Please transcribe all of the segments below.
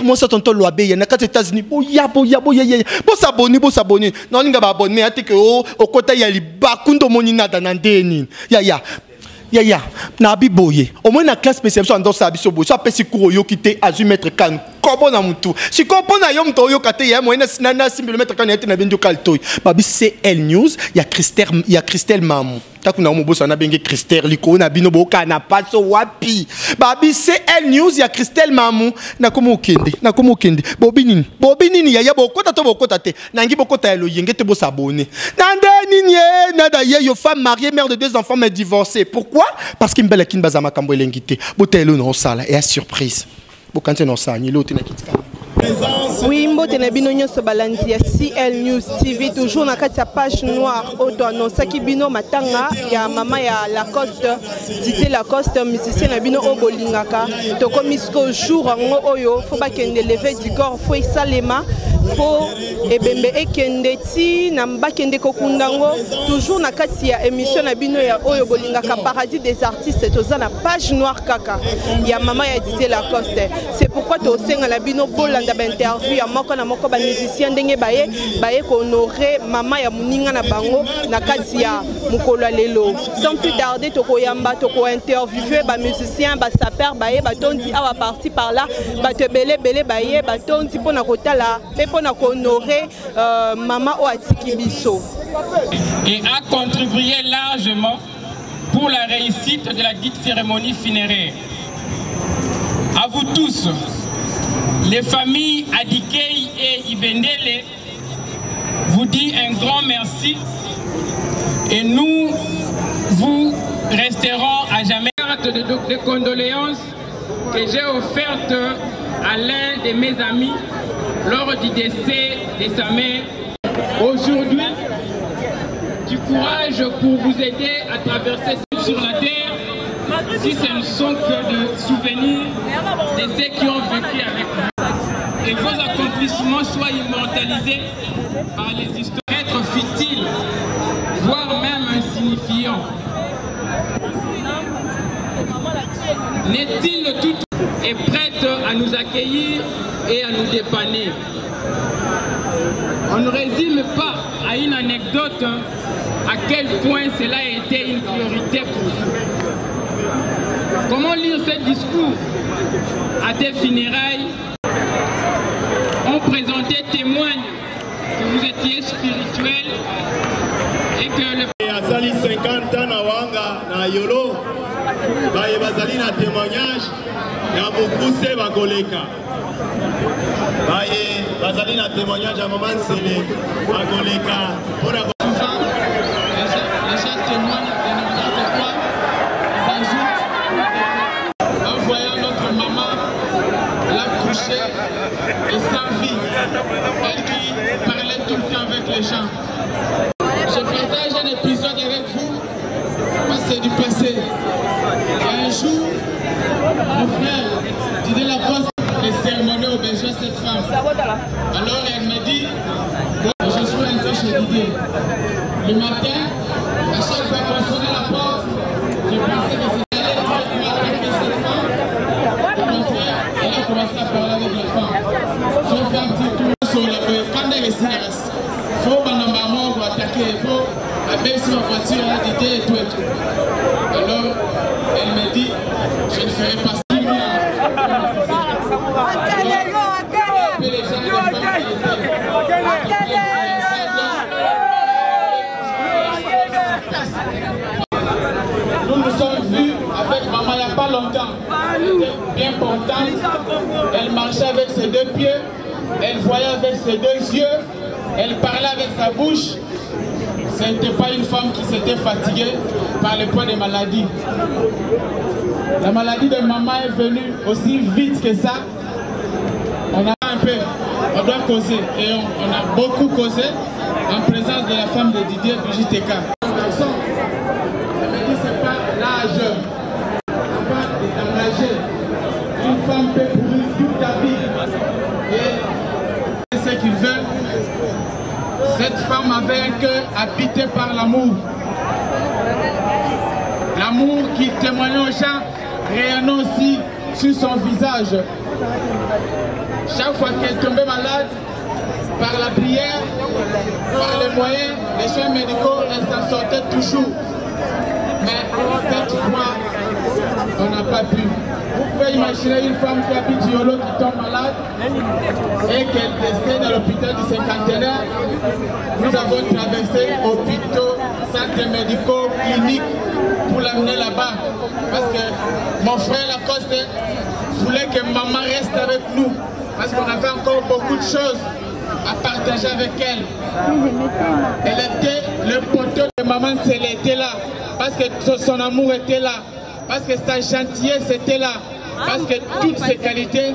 Moi, ça tonton Loabe, il y a aux États-Unis. Bon s'abonner. Non, il y a abonné. Au côté, il y a les bakundo monina dans l'andéni. Ya. Nabi boye. Au moins, la classe spéciale, on doit s'habiller sur boye. Soit petit cours, yo quitte à 8 mètres can. Comment na mutu? Si comprend na yom to yo kate ya moyenne na 6 mm kan yete na benjo kaltoy. Babi CL News, il y a Christelle Mamou. Takuna mo bossa na benge Christelle liko na bino boka na paso wapi. Babi CL News, il y a Christelle Mamou. Na komo kende. Bobi nini ya bokota to bokota te. Nangi bokota lo yenge te bo s'abonner. Nande nini nada ye yo femme mariée, mère de 2 enfants mais divorcée. Pourquoi? Parce qu'il mbela kin bazama kambo elengite. Botelo no sala et à surprise. Oui, mbote na bino nyonso balandi ya CL News TV toujours na kati ya page noire auto annonce ki bino matanga ya mama ya Lacoste Didier Lacoste musicien na bino o bolingaka to komisko jour ngo oyo fo bakende lever du corps fo isalema fo ebembe ekende ti na mbakende kokundango toujours na kati ya émission na bino ya oyo bolingaka paradis des artistes toza na page noire kaka ya mama ya Didier Lacoste. C'est pourquoi to senga na bino bolanda ba interview ya moko na moko ba musicien ndenge baye ko honorer mama ya muninga na bango na kati ya mukolo lelo. Sans plus tarder to koyamba to ko interviewer ba musicien ba saper baye ba tondi awa parti par là ba te belé baye ba tondi pona kotala pe pona ko honorer mama o atiki biso. Et a contribué largement pour la réussite de la dite cérémonie funéraire. À vous tous, les familles Adikei et Ibendele, vous dit un grand merci et nous vous resterons à jamais. De condoléances que j'ai offerte à l'un de mes amis lors du décès de sa mère. Aujourd'hui, du courage pour vous aider à traverser sur la terre, si ce ne sont que de souvenirs de ceux qui ont vécu avec vous. Et vos accomplissements soient immortalisés par les histoires. Être futiles, voire même insignifiants. N'est-il tout est prête à nous accueillir et à nous dépanner? On ne résume pas à une anecdote à quel point cela a été une priorité pour vous. Comment lire ce discours à des funérailles? On présentait, témoigne que vous étiez spirituel et que le... Azali 50 ans na wanga na yolo baye bazali na témoignage ya bokuse bakoleka baye bazali na témoignage ya maman Sele bakoleka pour la les gens témoignent de n'importe quoi. Ils ajoutent en voyant notre maman la coucher et sans vie, elle qui parlait tout le temps avec les gens. Je partage un épisode avec vous, parce que c'est du passé. Il y a un jour, mon frère Didier Lacoste est sermonné au besoin de cette femme. Alors elle me dit, je suis entré chez Didier. Le matin, à chaque fois qu'on sonnait la porte, je pensais que c'était avec cette femme. Au contraire, elle a commencé à parler avec la femme. J'ai fait un petit tour sur la rue. Quand elle est ici, il faut attaquer, il faut abaisser ma voiture, elle a dit et tout et tout. Alors, elle me dit, je ne ferai pas ça. Nous nous sommes vus avec maman il n'y a pas longtemps. Elle était bien contente. Elle marchait avec ses 2 pieds. Elle voyait avec ses 2 yeux. Elle parlait avec sa bouche. Ce n'était pas une femme qui s'était fatiguée par le poids des maladies. La maladie de maman est venue aussi vite que ça. On a un peu, on doit causer. Et on a beaucoup causé en présence de la femme de Didier, Brigitte Eka. Elle me dit c'est pas l'âge. La femme est engagée. Une femme peut pourrir toute ta vie. Et c'est ce qu'ils veulent. Cette femme avait un cœur habité par l'amour. L'amour qui témoignait aux gens, rayonnant aussi sur son visage. Chaque fois qu'elle tombait malade, par la prière, par les moyens, les soins médicaux, elle s'en sortait toujours. Mais cette fois, on n'a pas pu. Vous pouvez imaginer une femme qui habite Yolo qui tombe malade et qu'elle décède à l'hôpital du cinquantenaire. Nous avons traversé hôpitaux, centres médicaux, cliniques pour l'amener là-bas. Parce que mon frère Lacoste voulait que maman reste avec nous. Parce qu'on avait encore beaucoup de choses à partager avec elle. Elle était le poteau de maman, elle était là. Parce que son amour était là. Parce que sa gentillesse était là. Parce que toutes ses qualités.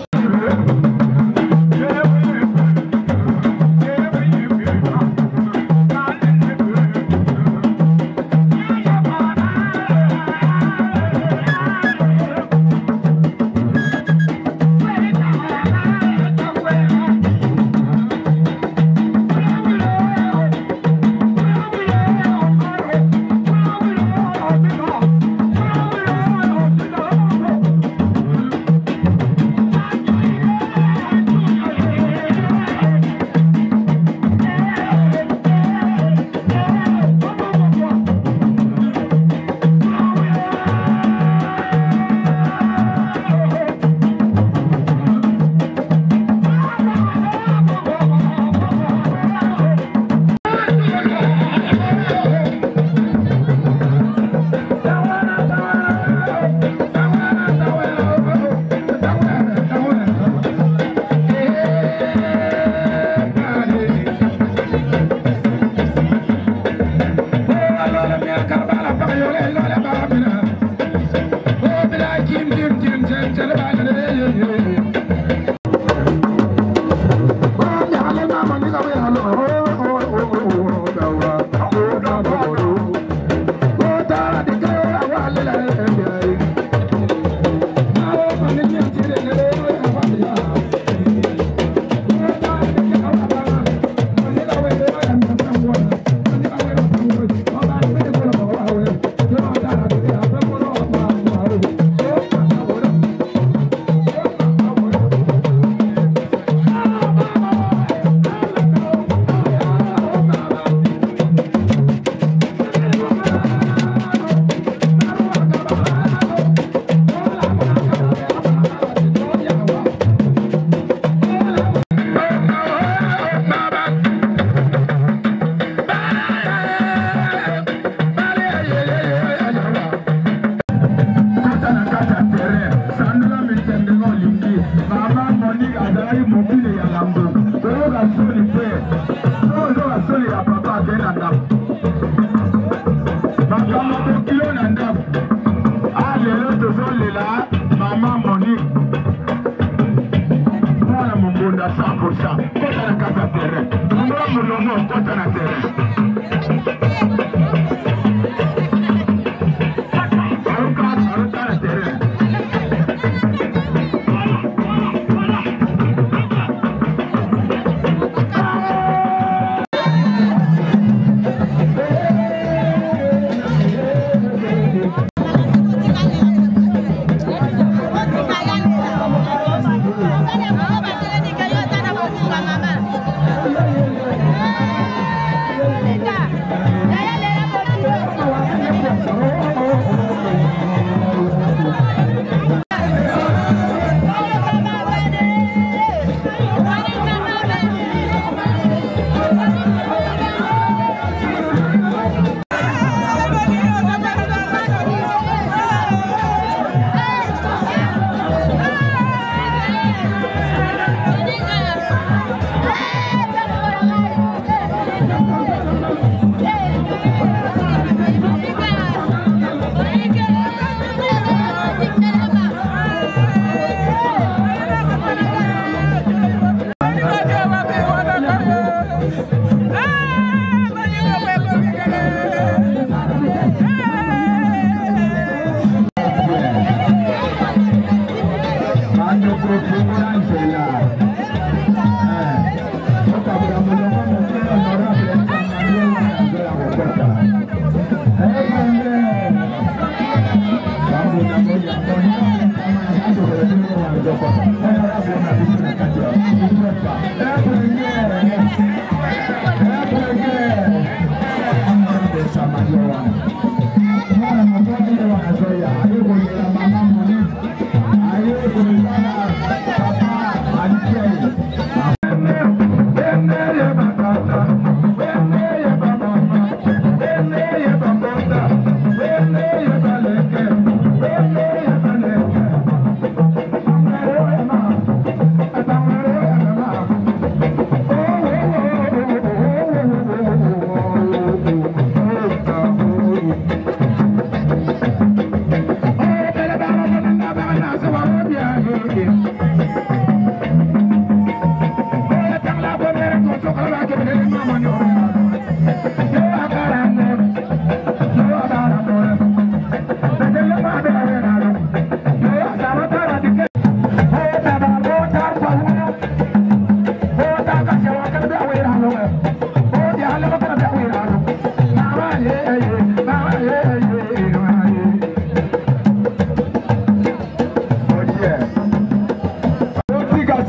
Mama.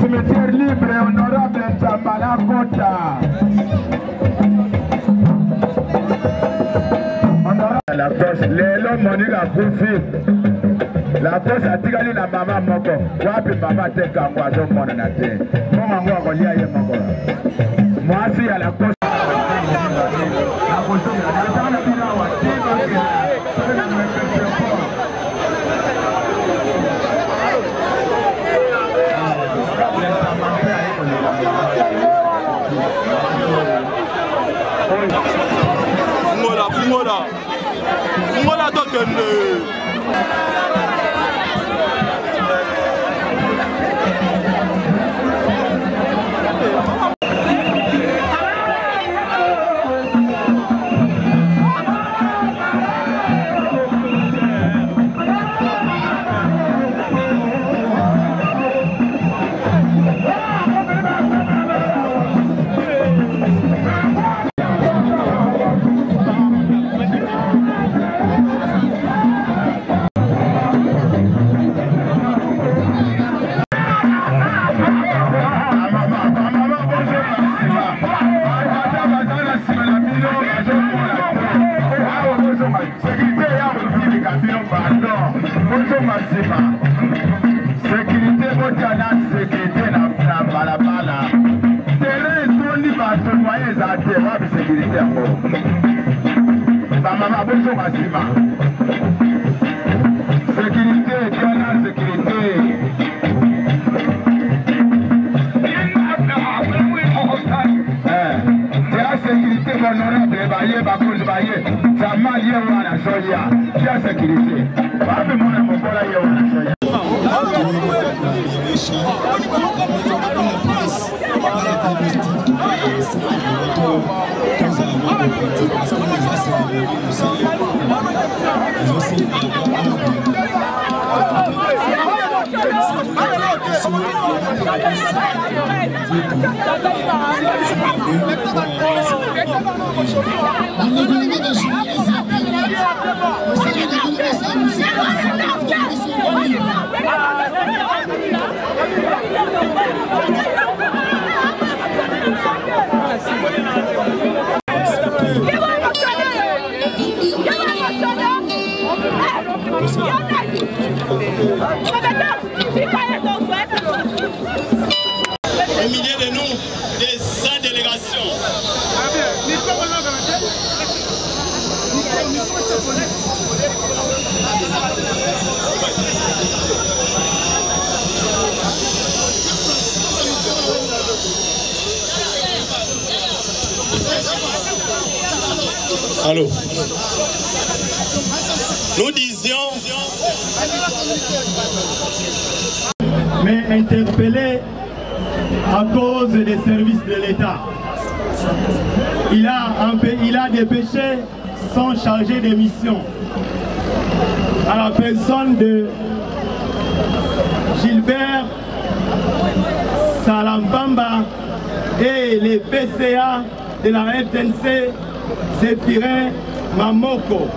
cimetière libre et honorable Tambala Kota. La poste, les hommes Monica Koufi. La poste a tiré la maman Moko. Wapi maman te kangwazo mona na te. Mama ngwa kolia ye Moko. Moi si à la poste. La poste a la bila wa Voilà donc sécurité botana sécurité na balabala terrain tondi bato moyen za te wapi sécurité yango bamama bozo masima sécurité tiana sécurité tia sécurité honorable baye bakonzi baye sama ye wana soya tia sécurité wapi mona mokola ye wana soya. Au milieu de nous, des 100 délégations. Allô. Nous disions, mais interpellé à cause des services de l'État. Il a des péchés sans chargé de mission. À la personne de Gilbert Salambamba et les PCA de la RTNC, Zéphirin Mamoko.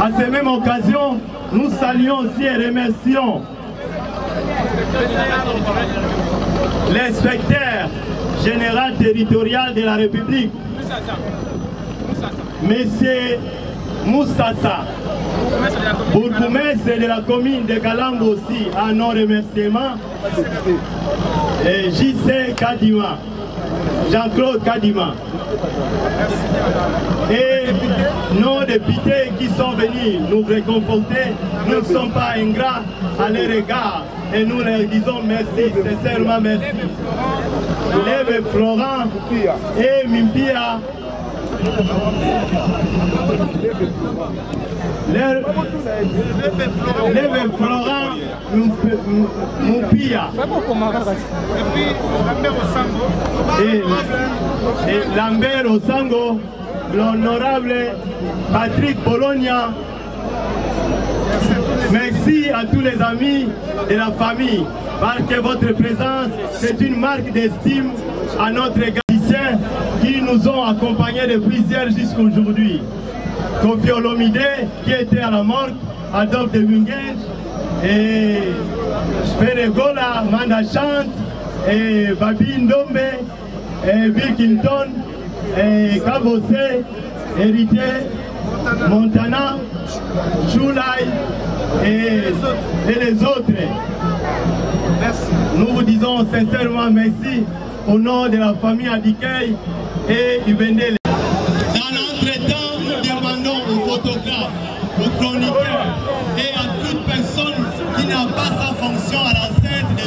À cette même occasion, nous saluons aussi et remercions l'inspecteur général territorial de la République, Monsieur Moussassa, bourgmestre de la commune de Kalambo aussi, à nos remerciements, et JC Kadima, Jean-Claude Kadima, et nos députés qui sont venus nous réconforter. Nous ne sommes pas ingrats à leur égard et nous leur disons merci, sincèrement merci. Lève Florent et Mimpia, Lève Florent Mimpia et Lambert Osango, l'honorable Patrick Bologna. Merci à tous les amis de la famille, parce que votre présence, c'est une marque d'estime à notre égard qui nous ont accompagnés depuis hier jusqu'à aujourd'hui. Kofi Olomide, qui était à la morgue, Adolphe de Wingage, et Peregola, Manda Chante, et Babi Ndombe, et Bill Clinton, et Kabose, Héritier, Montana, Choulai et les autres. Merci. Nous vous disons sincèrement merci au nom de la famille Adikei et Ibendele. Dans l'entretemps, nous demandons aux photographes, aux chroniqueurs et à toute personne qui n'a pas sa fonction à la scène de...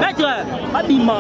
Maître, Abima.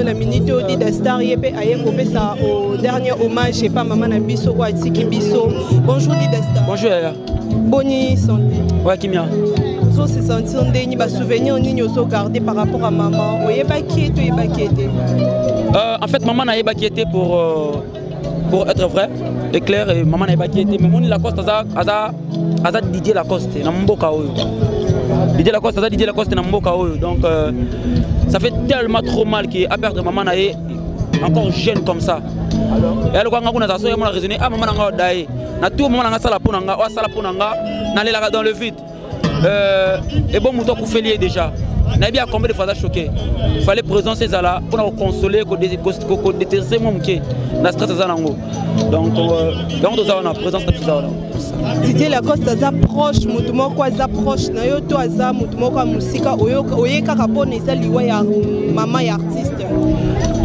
La minute de Star Yepé aye kopesa au dernier hommage et pas maman na biso ou atiki biso. Bonjour Didesta. Bonjour Yaya. Bonne santé. Ouais Kimia. So se sentir ndeni ba souvenir nini oso garder par rapport à maman. Oyeba qui est oyeba qui était. En fait maman n'a pas qui était pour être vrai et clair et maman n'a pas qui était mais mon Lacoste aza Didier Lacoste na mboka oyo. Didier Lacoste aza Didier Lacoste na mboka oyo donc ça fait tellement trop mal qu'il a perdu maman naé encore jeune comme ça. Et alors quand on a ça, on a raisonné ah maman n'a daé. Na tout maman n'a sala ponanga, ou sala ponanga, n'allez là dans le vide. Et bon mouton koufelier déjà. N'a bien combien de fois ça choqué. Il fallait présenter ça là pour nous consoler, qu'on déterrer mon mouké. Na stress ça nango. Donc on a présence de ça là. Didier Lacoste aza proche mutu moko aza proche na yo to aza mutu moko ya musika oyeka kapona eza liwa ya mama ya artiste.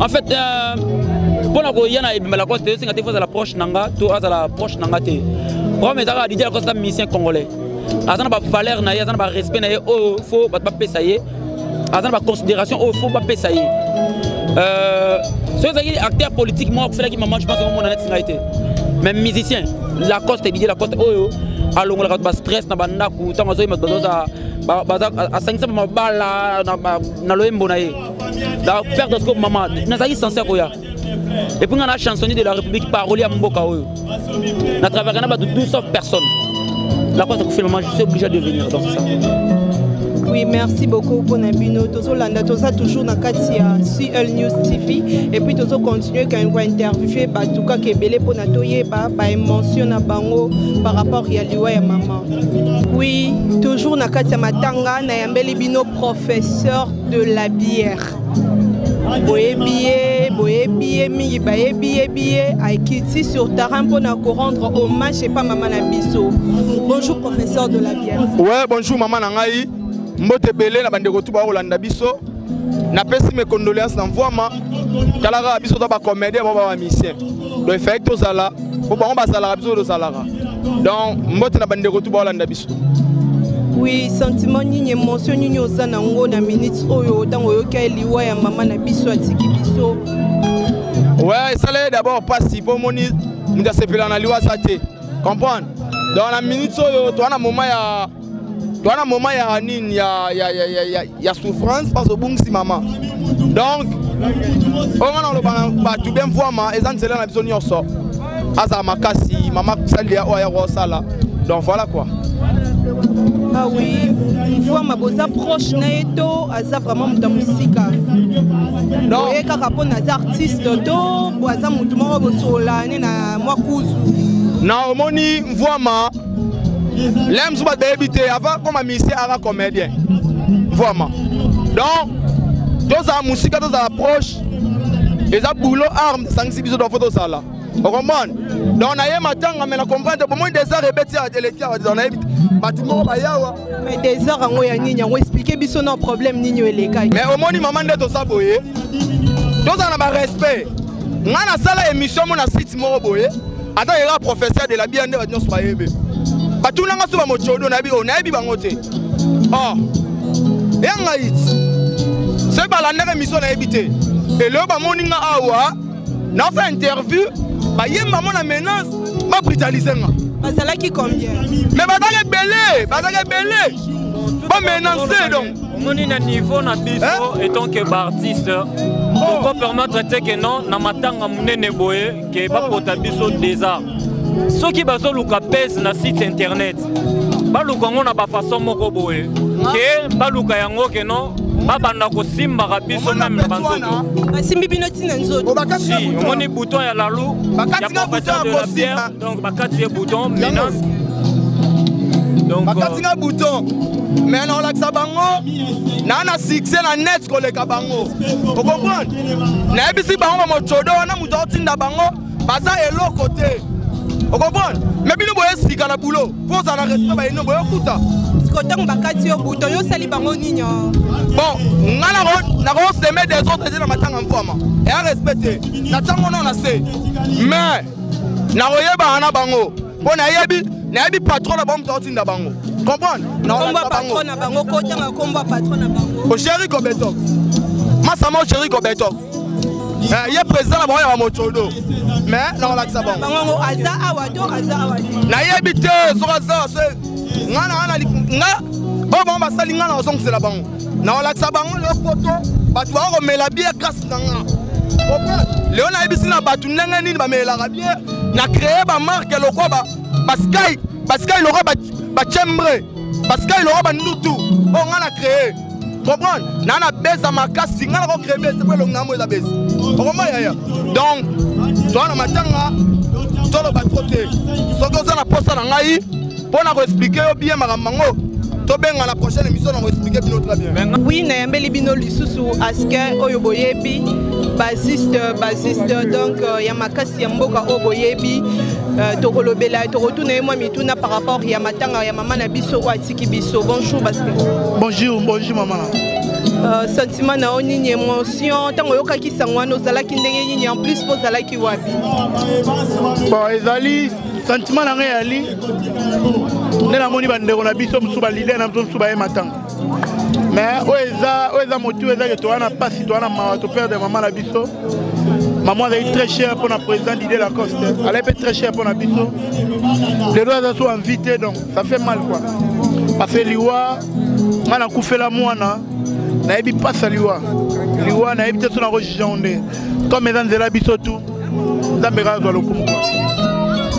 En fait pour la koyana Didier Lacoste c'est ngati fois la proche nanga to aza la proche nanga te. Pour mais ça Didier Lacoste musicien congolais. Azana ba valeur na ye azana ba respect na ye oh faut pas pesa ye. Azana ba considération oh faut pas pesa ye. Ceux qui sont acteurs politiques, moi, je pense que mon honnête été. Mais musicien, Lacoste, Didier Lacoste, oh, allons on stress na banda ku tant ozo madoza a 500 mabala na loembo na ye. Da perdre ce maman, na zaki sincère koya. Et puis on a la chansonnier de la République parolier à Mboka oyo. Na travers na ba de 12 personnes. Lacoste ko finalement je suis obligé de venir donc c'est ça. Oui, merci beaucoup pour Nabino. Tozo landa toza toujours na kati ya CL News TV et puis tozo continuer quand on va interviewer ba tuka kebele pour natoye ba émotion na bango par rapport ya liwa ya maman. Oui, toujours na kati ya matanga na yambeli bino professeur de la bière. Boye billet, mingi baye billet, Aikiti sur terrain pour nous rendre hommage et pas maman na biso. Bonjour professeur de la bière. Ouais, bonjour maman nangai. Mbote belé na bandeko tuba Rolanda biso. Na pesi mes condoléances n'envoie Kalara biso ba comédien ba musicien. Donc effect ozala, bo ba on ba sala biso do salara. Donc mbote na bandeko tuba Rolanda biso. Oui, sentiment ni émotion ni ozana ngo na minutes oyo tango yoka liwa ya maman na biso atiki biso. Ouais, ça l'est d'abord pas si pour moni m'da sepela na liwa saté. Comprendre? Dans la minute oyo to na moment ya nini ya souffrance parce que bon si maman. Donc on a le ba tout bien voir ma ezan sela na biso nyonso. Asa makasi maman salia oya rosala. Donc voilà quoi. Ah oui, une fois ma bosa proche naeto, asa vraiment dans musique. Non, et quand on a des artistes to, boisa mutumo bosola na moi kuzu. Na omoni mvoama. L'aime sur ma débité avant comme un musicien avant comédien. Vraiment. Donc, dans la musique, dans l'approche, les boulot armes, sensibiliser dans photo ça là. On comprend. Donc on a eu matin, on a compris que pour moi des heures répétées à télé, on a eu bâtiment bayawa. Mais des heures on a eu on expliquer biso nos problèmes ni les cas. Mais au moins maman de ça boyer. Donc on a respect. On a salle émission mon site mo boyer. Attends il y a professeur de la bienne de nous soyez. Tout le monde a mochodo na bi onabi bangote. Oh. Yanga it. C'est pas la dernière émission na ebité. Et le ba moninga awa na fait interview, ba yemba mona menace, ba brutaliser nga. Bazala qui combien? Mais bazala belé. Ba menacer donc. On est à niveau na biso et tant que artiste. Pourquoi permettre que non na matanga munene boye que ba pota biso des arts. Ceux qui basent le pèse na site internet, baluka ngona ba façon moko boye, que baluka yango que non, babanda ko simba rabiso même banzoto. Basimbi binoti na nzoto. Si, on est bouton ya la lou, ya professeur de la bière, donc bakati bouton menace. Donc bakatinga bouton. Mais non la bango, na succès na net ko le kabango. Vous comprenez? Na ebisi bango mo chodo na mutoti na bango, baza elo côté. Vous comprenez? Mais bien nous voyons si boulot. Pour ça, on respect nous voyons kuta. Quand on bakati au bouton, yo sali bango nino. Bon, on a semé des autres dans matanga mfama. Et à respecter. Na tango non assez. Mais na royeba ana bango. Bon na yebi patron na bango toti na bango. Comprendre? Combat patron na bango, kota na combat patron na bango. Au chéri Kobetok. Masama chéri Kobetok. Il est président là-bas à Mochodo. Mais non, là, ça va. Na yebite sokaza se ngana bon ba sali ngana osong c'est là-bas. Na la ça bango le photo batu ba ko mela bien grâce nanga. Léon na yebisi na batu nanga nini ba mela bien na créer ba marque lokwa ba sky lokwa ba chambre sky lokwa ba ndutu. Oh ngana créer. Comprendre? Nana beza makasi ngana ko créer beza pour le ngamo eza beza. Comment yaya? Donc toi na matanga tolo batrote. Soko za na posta na ngai pour na ko expliquer bien maramango. To benga la prochaine émission on va expliquer bien très bien. Oui, na yambeli bino lisusu aske oyo boyebi bassiste donc ya makasi ya mboka oyo boyebi tokolobela tokotuna moi mituna par rapport ya matanga ya mama na biso o atiki biso. Bonjour Basque. Bonjour maman. Sentiment na oni émotion tango yokaki sangwana ozalaki ndenge nini en plus pozalaki wapi? Bon ezali sentiment na ngai ali ndena moni bandeko na biso musuba leader na biso musuba matanga. Mais oeza motu eza que to wana pasi to wana mawa to perdre maman na biso. maman a été très chère pour la présidente Didier Lacoste. Elle a été très chère pour la biso. Les deux sont invités, donc ça fait mal quoi. Parce que Liwa, on a coupé la moine, n'a pas ça Liwa. Liwa n'a pas son enregistrement. Comme mesdames de la biso tout, ça me rend le coup.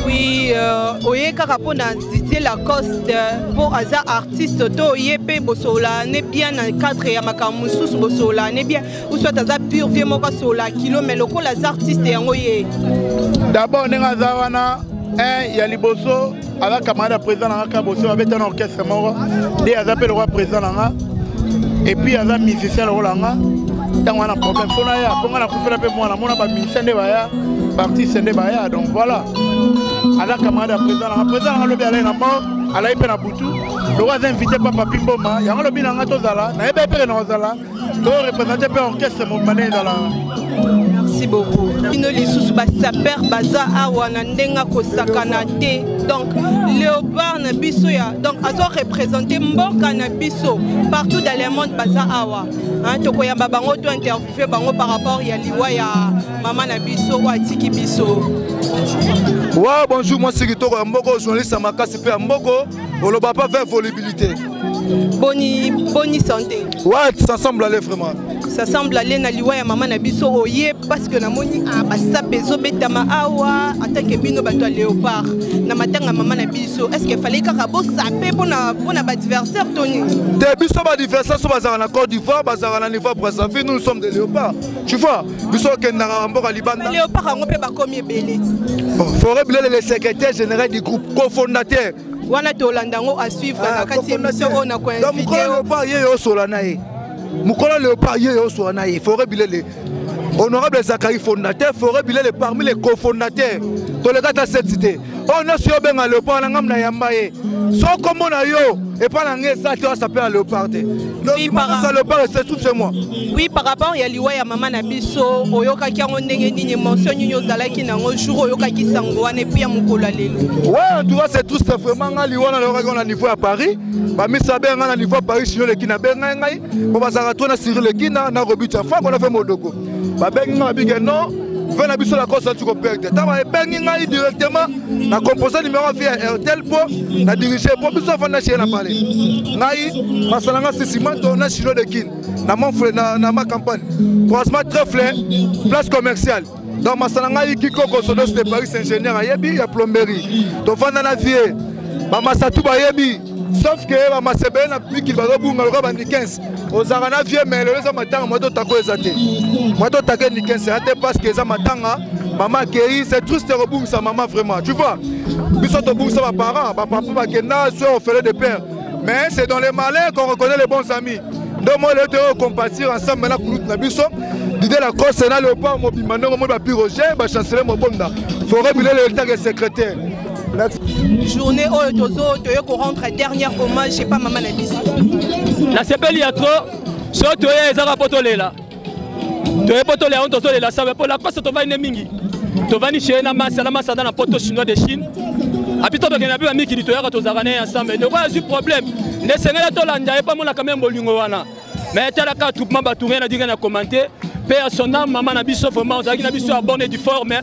Oui, oye kaka pona Didier Lacoste pour hasard artiste to yepé bosola ne bien dans cadre ya makamusus bosola ne bien ou soit hasard pur vie moka sola kilo mais loko les artistes yango ye. D'abord nenga zawana ya liboso ala camarade président na kaboso avec un orchestre moro des hasard le roi président na et puis hasard musicien le rolanga tant on a problème fona ya ponga na kufela pe mwana mona ba musicien de baya artiste de baya donc voilà. ala camarade président le bien na mort ala ipe na butu le roi invité papa Pimboma yango le binanga tozala na ebe pe na ozala to représenter pe orchestre mo mané dans la. Merci beaucoup. Ino lisusu ba saper baza awa na ndenga kosakana te donc Léopard na biso ya donc azo représenter mboka na biso partout dans le monde baza awa hein to koyamba bango to interviewer bango par rapport ya liwa ya maman na biso wa tiki biso. Ouais, bonjour, moi c'est Kitoko Mboko, journaliste à Makasi Pe Mboko, on ne va pas faire volubilité. Boni santé. Ouais, ça semble aller vraiment. Ça semble aller na liwa ya maman na biso oye parce que na moni basa bezo betama awa attaque bino bato Léopard na matanga maman na biso est-ce qu'il fallait kaka bo sapé pona ba adversaire Tony des biso ba adversaire so bazara na Côte d'Ivoire bazara na niveau Brazzaville nous sommes des Léopards tu vois biso ke na mboka libanda Léopard ngo pe ba komi belé Fauré Bilele le secrétaire général du groupe cofondateur wana to landango à suivre na kati émission on a quoi donc Léopard yo solana e Mukolo Léopard yo solana e Fauré Bilele honorable Zakari fondateur Fauré Bilele parmi les cofondateurs to le gata cette cité on a sur benga Léopard na ngamna yamba e so comme na yo et pas la ngesa tu s'appelle Léopard donc ça Léopard c'est tout chez moi. Oui par rapport ya liwa ya maman na biso oyoka ki ngo ndenge nini mention nyonyo zalaki na ngo jour oyoka ki sango wana puis ya mukolo lelo. Ouais en tout cas c'est tout vraiment nga liwa na loka na niveau à Paris ba misa benga na niveau à Paris sur le kina benga ngai bo bazaka to na sur le kina na robicha fa ko na fait modoko ba benga bige non venez à biso la cause tu perdre ta ba benga ngai directement na composant numéro via RTL pour na diriger pour biso fa na chez na parler ngai masalanga c'est ciment na chilo de kin na mon frère na ma campagne croisement trèfle place commerciale dans masalanga ikiko kosodo de Paris ingénieur ayebi ya plomberie to vanda na vie ba masatu ba yebi sauf que ba masebe na piki ba robunga lo ba ni 15 ozanga na vie mais le za matanga moto tako ezate moto take ni 15 ate parce que za matanga maman Kéi c'est triste rebung sa maman vraiment tu vois biso to bung sa ba parents ba papa ba kena soit au fait de père mais c'est dans les malins qu'on reconnaît les bons amis donc moi le théo compatir ensemble na kulut na biso Didier Lacoste na Léopard mo bimano mo ba Roger ba chancelier mo bonda Fauré Bilele le tag secrétaire. Journée où tozo to rendre dernier hommage j'ai pas maman na biso la sepeli ya trop so to ezaka potolela to potolela on tozolela ça pour la cause to va ine mingi to va ni chez na masa dans la poto chinois de Chine apito to kenabi ba miki to yaka to zakane ensemble de quoi a problème ne sengela to landa et pas mon la quand même bolingo wana mais tala ka troupement batouré na dinga na commenter père son âme maman na biso vraiment zaki na biso abonné du fort mais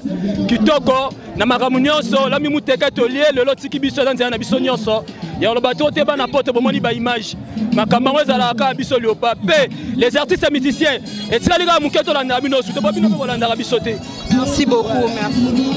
kitoko na makamu nyonso la mimuteka to lié le lotiki biso dans na biso nyonso ya lo bato te ba na porte bomoni ba image makamba ngweza ka biso Léopard pe les artistes musiciens et tika lika muketo landa bino suto ba bino ko landa biso te. Merci beaucoup merci.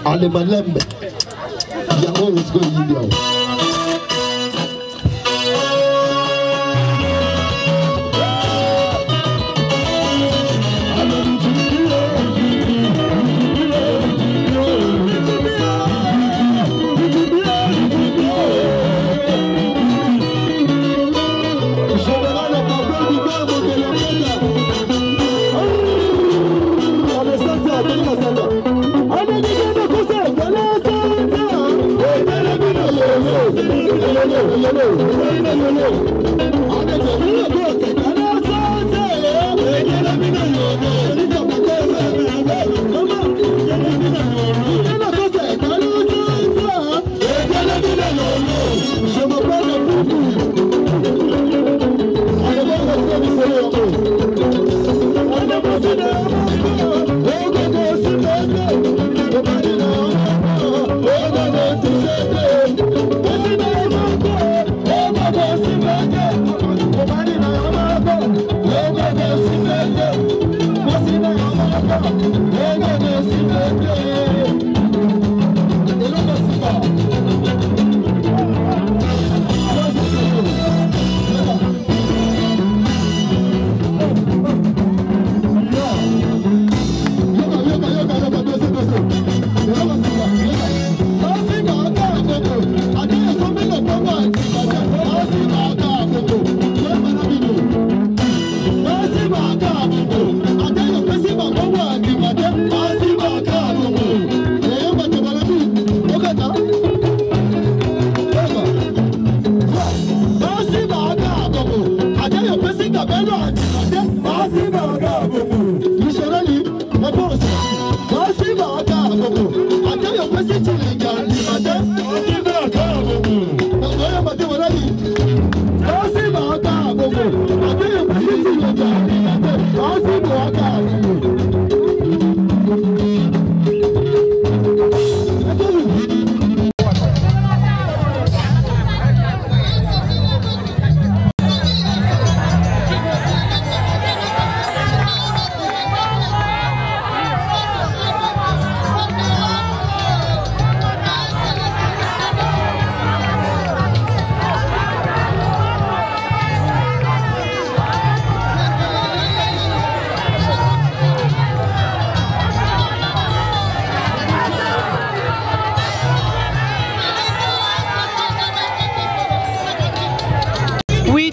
Ale malembe yango usko India.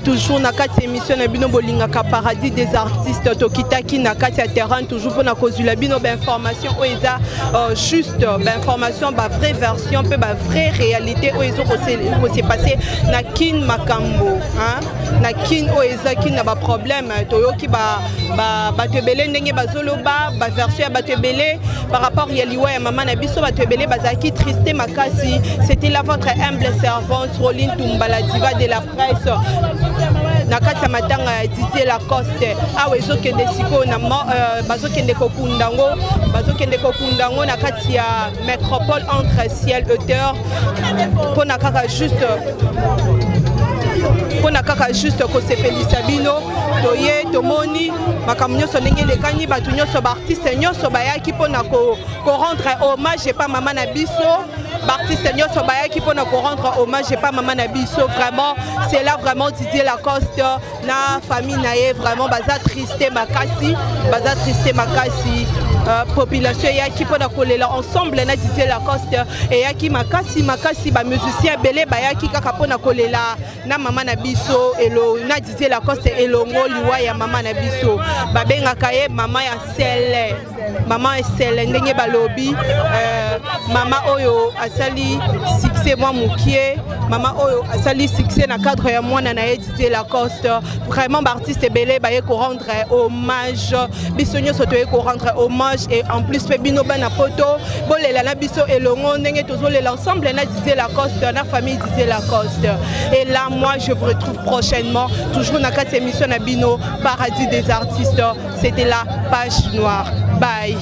Toujours na kati émission na bino bolingaka paradis des artistes tokitaki na kati ya terrain toujours pour na kozula bino ba information o eza juste ba information ba vraie version pe ba vraie réalité o ezo ko se passer na kin makambo hein na kin o eza kin na ba problème toyoki ba tebele ndenge bazoloba ba version ba tebele par rapport ya liwa ya mama na biso ba tebele bazaki triste makasi. C'était là votre humble servante Roline Tumbala diva de la presse na kati ya matanga ya Didier Lacoste awe ezokende siko na bazokende kokundango na kati ya métropole entre ciel hauteur pour na kaka juste ko sepelisa bino toye tomoni makambo nyonso ndenge elekani bato nyonso baartiste nyonso bayaki mpona korendre hommage epa mama na biso baartiste nyonso bayaki mpona korendre hommage epa mama na biso vraiment c'est là vraiment Didier Lacoste na famille na ye vraiment baza triste makasi population eyaki mpona kolela ensemble na Didier Lacoste eyaki makasi bamusicien ebele bayaki kaka mpona kolela na mama na biso na Didier Lacoste elongo liwa ya mama na biso babengaka ye mama ya sele ndenge balobi mama oyo asali succès mwa mokie mama oyo asali succès na cadre ya mwana na ye Didier Lacoste vraiment baartiste ebele baye korendre hommage biso nyonso toye korendre hommage et en plus pe bino bana poto bolela na biso elongo ndenge tozolela ensemble na Didier Lacoste na famille Didier Lacoste. Et là moi je vous retrouve prochainement toujours dans cette émission na bino Paradis des artistes. C'était la page noire. Bye.